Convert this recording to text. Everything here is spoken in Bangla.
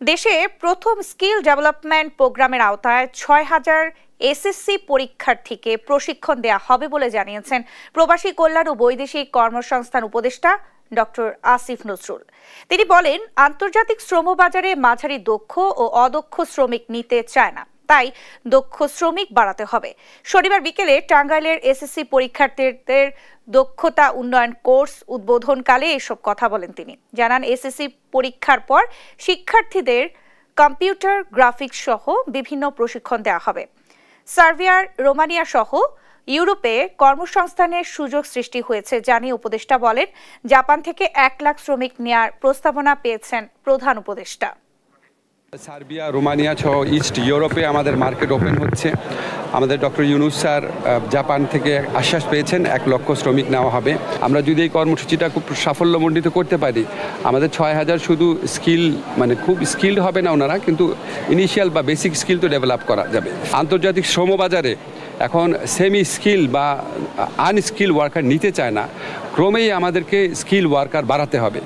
দেশে প্রথম স্কিল ডেভেলপমেন্ট প্রোগ্রামের আওতায় ৬,০০০ এসএসসি পরীক্ষার্থীকে প্রশিক্ষণ দেয়া হবে বলে জানিয়েছেন প্রবাসী কল্যাণ ও বৈদেশিক কর্মসংস্থান উপদেষ্টা ডক্টর আসিফ নজরুল। তিনি বলেন, আন্তর্জাতিক শ্রমবাজারে মাঝারি দক্ষ ও অদক্ষ শ্রমিক নিতে চায় না, তাই দক্ষ শ্রমিক বাড়াতে হবে। শনিবার বিকেলে টাঙ্গাইলের এসএসসি পরীক্ষার্থীদের দক্ষতা উন্নয়ন কোর্স উদ্বোধনকালে এসব কথা বলেন তিনি। জানান, এসএসসি পরীক্ষার পর শিক্ষার্থীদের কম্পিউটার গ্রাফিক্স সহ বিভিন্ন প্রশিক্ষণ দেওয়া হবে। সার্বিয়া, রোমানিয়া সহ ইউরোপে কর্মসংস্থানের সুযোগ সৃষ্টি হয়েছে জানিয়ে উপদেষ্টা বলেন, জাপান থেকে ১ লাখ শ্রমিক নেওয়ার প্রস্তাবনা পেয়েছেন প্রধান উপদেষ্টা। সার্বিয়া, রোমানিয়া সহ ইস্ট ইউরোপে আমাদের মার্কেট ওপেন হচ্ছে। আমাদের ডক্টর ইউনুস স্যার জাপান থেকে আশ্বাস পেয়েছেন ১ লক্ষ শ্রমিক নেওয়া হবে। আমরা যদি এই কর্মসূচিটা খুব সাফল্যমণ্ডিত করতে পারি, আমাদের ৬,০০০ শুধু স্কিল খুব স্কিল্ড হবে না ওনারা, কিন্তু ইনিশিয়াল বা বেসিক স্কিল তো ডেভেলপ করা যাবে। আন্তর্জাতিক শ্রমবাজারে এখন সেমি স্কিল বা আনস্কিল ওয়ার্কার নিতে চায় না, ক্রমেই আমাদেরকে স্কিল ওয়ার্কার বাড়াতে হবে।